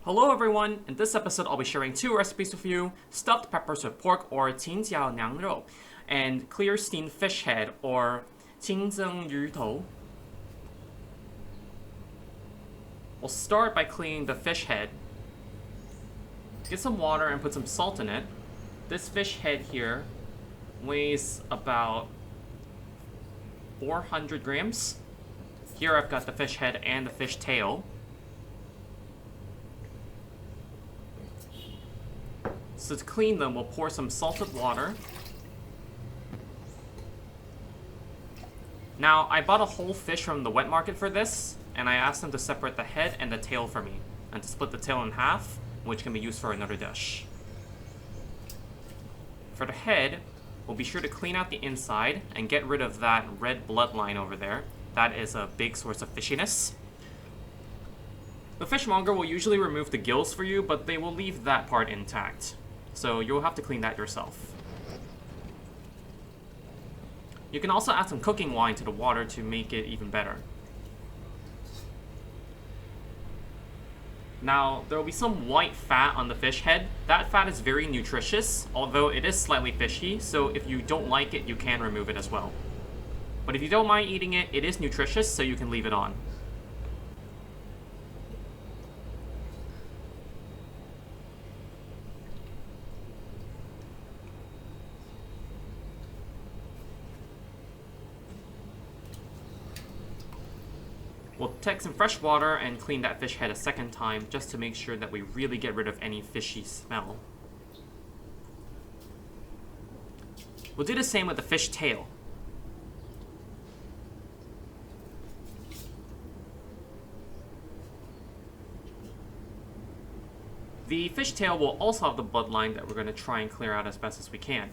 Hello everyone, in this episode I'll be sharing two recipes with you, stuffed peppers with pork or 青椒酿肉, and clear steamed fish head or 清蒸鱼头. We'll start by cleaning the fish head. Get some water and put some salt in it. This fish head here weighs about 400 grams. Here I've got the fish head and the fish tail. So to clean them, we'll pour some salted water. Now, I bought a whole fish from the wet market for this, and I asked them to separate the head and the tail for me, and to split the tail in half, which can be used for another dish. For the head, we'll be sure to clean out the inside and get rid of that red bloodline over there. That is a big source of fishiness. The fishmonger will usually remove the gills for you, but they will leave that part intact. So you'll have to clean that yourself. You can also add some cooking wine to the water to make it even better. Now, there will be some white fat on the fish head. That fat is very nutritious, although it is slightly fishy, so if you don't like it, you can remove it as well. But if you don't mind eating it, it is nutritious, so you can leave it on. We'll take some fresh water and clean that fish head a second time just to make sure that we really get rid of any fishy smell. We'll do the same with the fish tail. The fish tail will also have the bloodline that we're going to try and clear out as best as we can.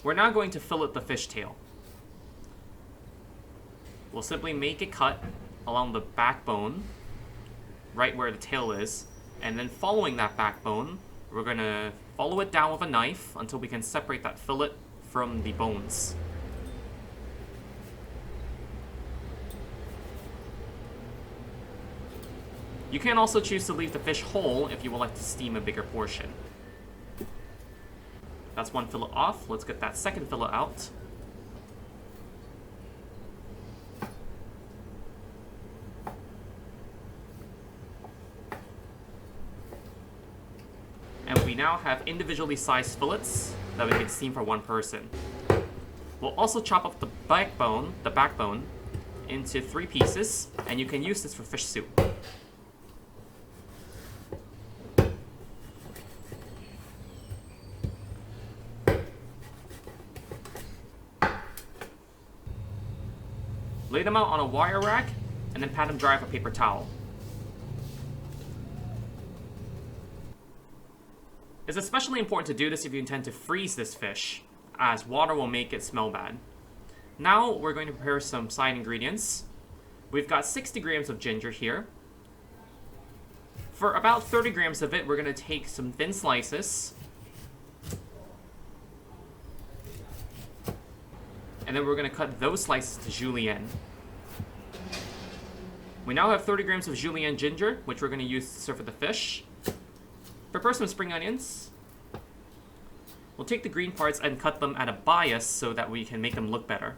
We're now going to fillet the fish tail. We'll simply make a cut along the backbone, right where the tail is, and then following that backbone, we're going to follow it down with a knife until we can separate that fillet from the bones. You can also choose to leave the fish whole if you would like to steam a bigger portion. That's one fillet off. Let's get that second fillet out. And we now have individually sized fillets that we can steam for one person. We'll also chop up the backbone, into 3 pieces, and you can use this for fish soup. Lay them out on a wire rack, and then pat them dry with a paper towel. It's especially important to do this if you intend to freeze this fish, as water will make it smell bad. Now we're going to prepare some side ingredients. We've got 60 grams of ginger here. For about 30 grams of it, we're going to take some thin slices. And then we're going to cut those slices to julienne. We now have 30 grams of julienne ginger, which we're going to use to serve with the fish. Prepare some spring onions. We'll take the green parts and cut them at a bias so that we can make them look better.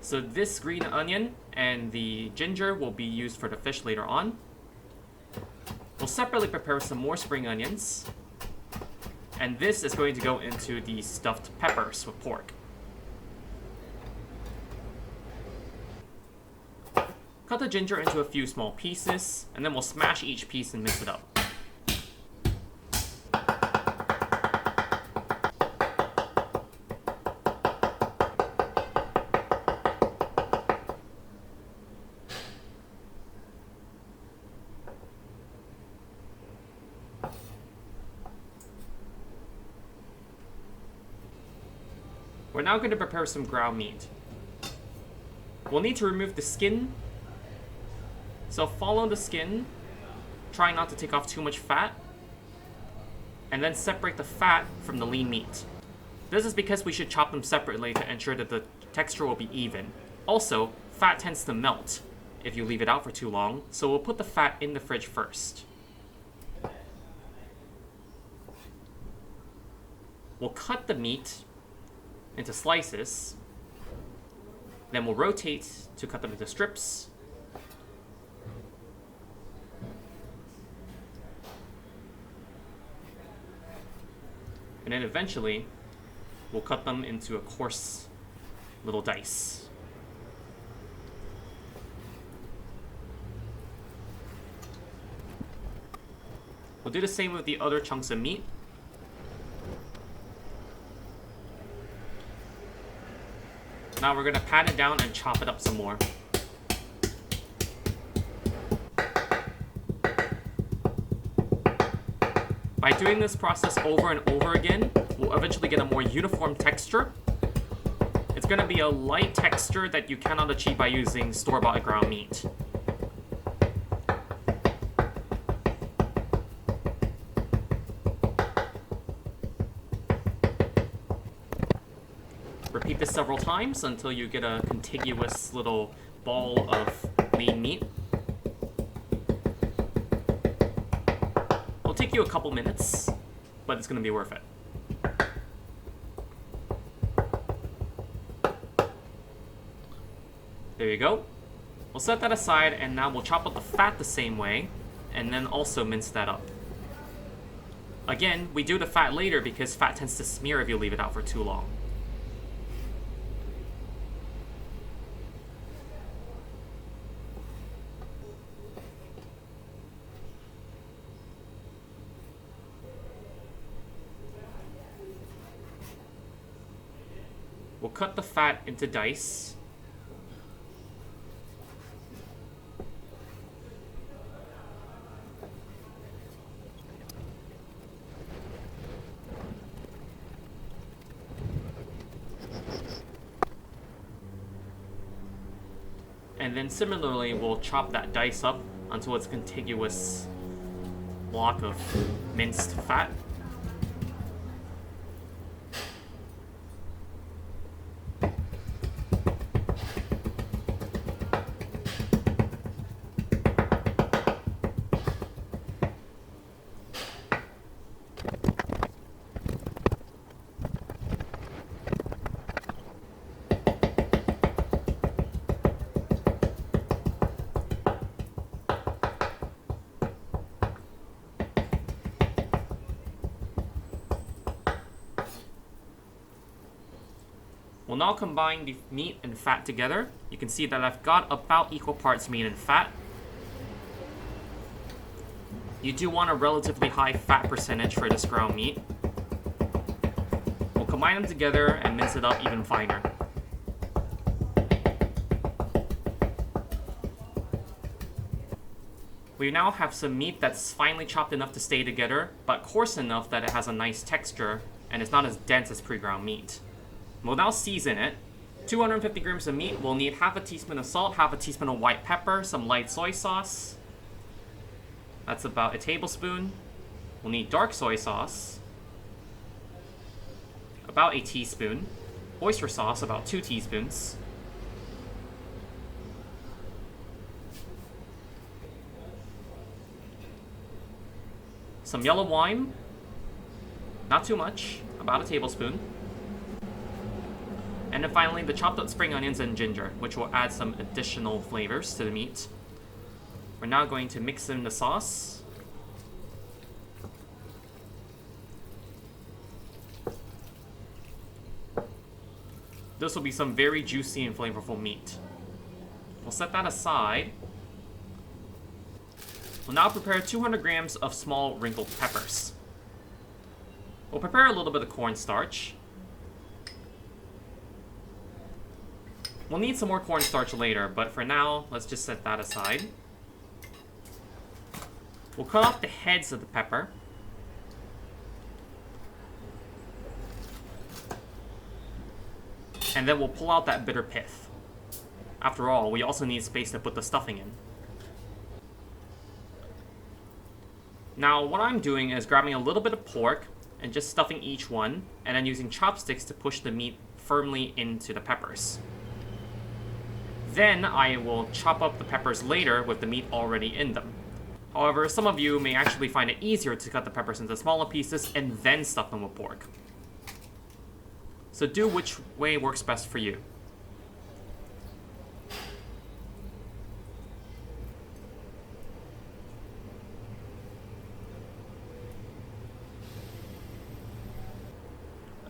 So this green onion and the ginger will be used for the fish later on. We'll separately prepare some more spring onions. And this is going to go into the stuffed peppers with pork. Cut the ginger into a few small pieces, and then we'll smash each piece and mix it up. We're now going to prepare some ground meat. We'll need to remove the skin, so follow the skin trying not to take off too much fat, and then separate the fat from the lean meat. This is because we should chop them separately to ensure that the texture will be even. Also, fat tends to melt if you leave it out for too long, so we'll put the fat in the fridge first. We'll cut the meat into slices, then we'll rotate to cut them into strips. And then eventually, we'll cut them into a coarse little dice. We'll do the same with the other chunks of meat. Now we're going to pat it down and chop it up some more. By doing this process over and over again, we'll eventually get a more uniform texture. It's going to be a light texture that you cannot achieve by using store-bought ground meat. Repeat this several times until you get a contiguous little ball of lean meat. It'll take you a couple minutes, but it's going to be worth it. There you go. We'll set that aside, and now we'll chop up the fat the same way, and then also mince that up. Again, we do the fat later because fat tends to smear if you leave it out for too long. We'll cut the fat into dice. And then similarly, we'll chop that dice up until it's a contiguous block of minced fat. We'll now combine the meat and fat together. You can see that I've got about equal parts meat and fat. You do want a relatively high fat percentage for this ground meat. We'll combine them together and mince it up even finer. We now have some meat that's finely chopped enough to stay together, but coarse enough that it has a nice texture and it's not as dense as pre-ground meat. We'll now season it. 250 grams of meat, we'll need half a teaspoon of salt, half a teaspoon of white pepper, some light soy sauce. That's about a tablespoon. We'll need dark soy sauce, about a teaspoon. Oyster sauce, about 2 teaspoons. Some yellow wine, not too much, about a tablespoon. And then finally, the chopped up spring onions and ginger, which will add some additional flavors to the meat. We're now going to mix in the sauce. This will be some very juicy and flavorful meat. We'll set that aside. We'll now prepare 200 grams of small wrinkled peppers. We'll prepare a little bit of cornstarch. We'll need some more cornstarch later, but for now, let's just set that aside. We'll cut off the heads of the pepper. And then we'll pull out that bitter pith. After all, we also need space to put the stuffing in. Now what I'm doing is grabbing a little bit of pork and just stuffing each one, and then using chopsticks to push the meat firmly into the peppers. Then I will chop up the peppers later with the meat already in them. However, some of you may actually find it easier to cut the peppers into smaller pieces and then stuff them with pork. So do which way works best for you.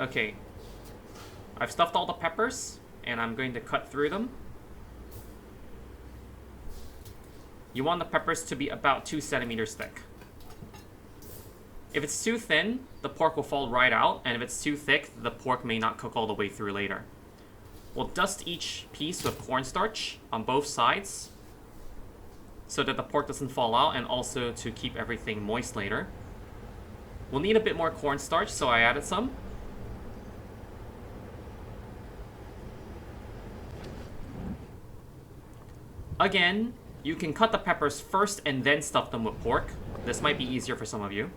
Okay, I've stuffed all the peppers, and I'm going to cut through them. You want the peppers to be about 2 centimeters thick. If it's too thin, the pork will fall right out, and if it's too thick, the pork may not cook all the way through later. We'll dust each piece with cornstarch on both sides, so that the pork doesn't fall out, and also to keep everything moist later. We'll need a bit more cornstarch, so I added some. Again, you can cut the peppers first and then stuff them with pork. This might be easier for some of you.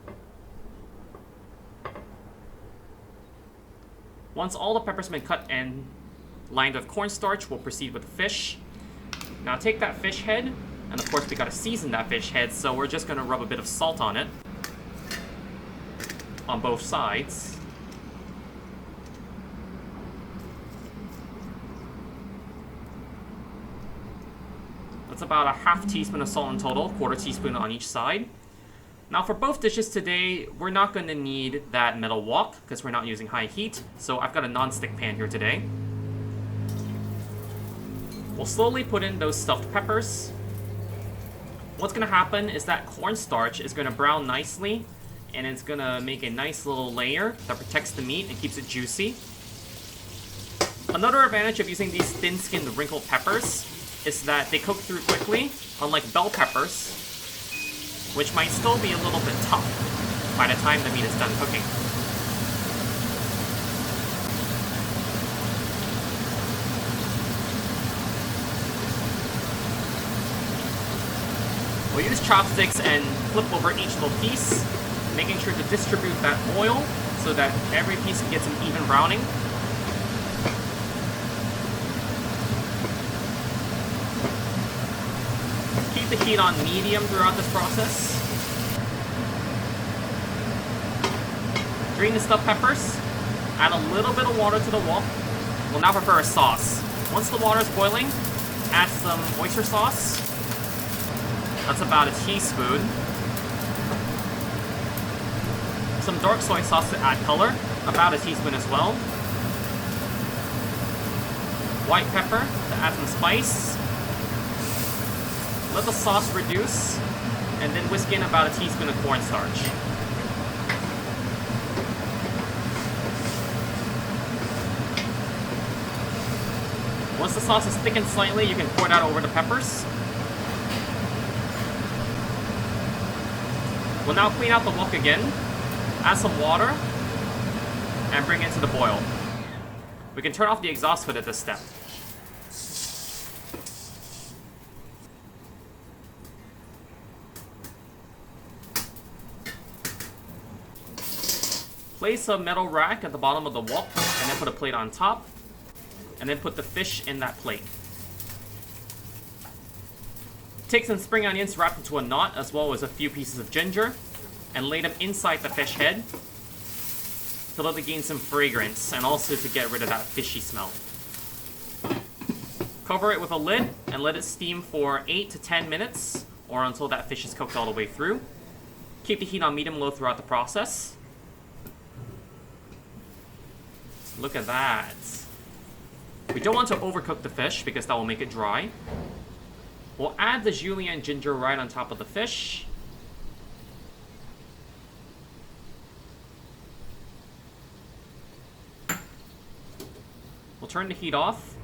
Once all the peppers have been cut and lined with cornstarch, we'll proceed with the fish. Now take that fish head, and of course we gotta season that fish head, so we're just gonna rub a bit of salt on it. On both sides. That's about a half teaspoon of salt in total, quarter teaspoon on each side. Now for both dishes today, we're not going to need that metal wok because we're not using high heat, so I've got a non-stick pan here today. We'll slowly put in those stuffed peppers. What's going to happen is that cornstarch is going to brown nicely, and it's going to make a nice little layer that protects the meat and keeps it juicy. Another advantage of using these thin-skinned wrinkled peppers is that they cook through quickly, unlike bell peppers, which might still be a little bit tough by the time the meat is done cooking. We'll use chopsticks and flip over each little piece, making sure to distribute that oil so that every piece gets an even browning. Keep the heat on medium throughout this process. Drain the stuffed peppers. Add a little bit of water to the wok. We'll now prepare a sauce. Once the water is boiling, add some oyster sauce. That's about a teaspoon. Some dark soy sauce to add color, about a teaspoon as well. White pepper to add some spice. Let the sauce reduce, and then whisk in about a teaspoon of cornstarch. Once the sauce is thickened slightly, you can pour that over the peppers. We'll now clean out the wok again, add some water, and bring it to the boil. We can turn off the exhaust hood at this step. Place a metal rack at the bottom of the wok, and then put a plate on top, and then put the fish in that plate. Take some spring onions wrapped into a knot, as well as a few pieces of ginger, and lay them inside the fish head to let it gain some fragrance, and also to get rid of that fishy smell. Cover it with a lid, and let it steam for 8 to 10 minutes, or until that fish is cooked all the way through. Keep the heat on medium-low throughout the process. Look at that. We don't want to overcook the fish because that will make it dry. We'll add the julienne ginger right on top of the fish. We'll turn the heat off,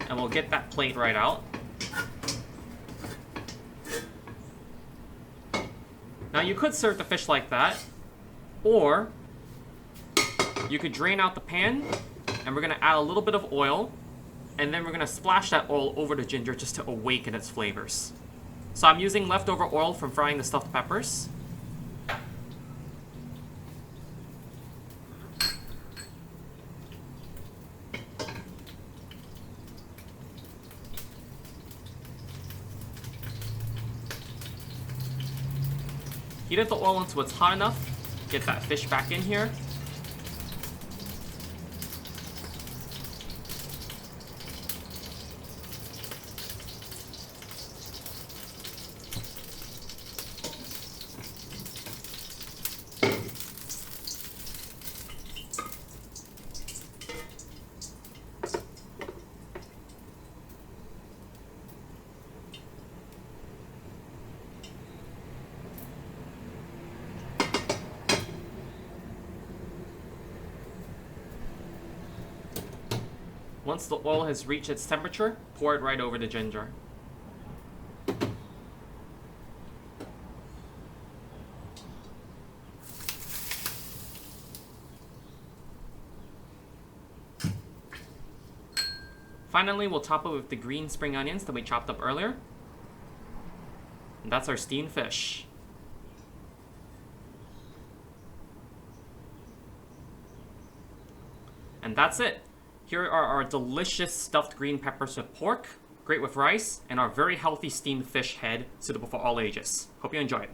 and we'll get that plate right out. Now you could serve the fish like that, or you could drain out the pan, and we're going to add a little bit of oil, and then we're going to splash that oil over the ginger just to awaken its flavors. So I'm using leftover oil from frying the stuffed peppers. Heat up the oil until it's hot enough. Get that fish back in here. Once the oil has reached its temperature, pour it right over the ginger. Finally, we'll top it with the green spring onions that we chopped up earlier. And that's our steamed fish. And that's it. Here are our delicious stuffed green peppers with pork, great with rice, and our very healthy steamed fish head, suitable for all ages. Hope you enjoy it.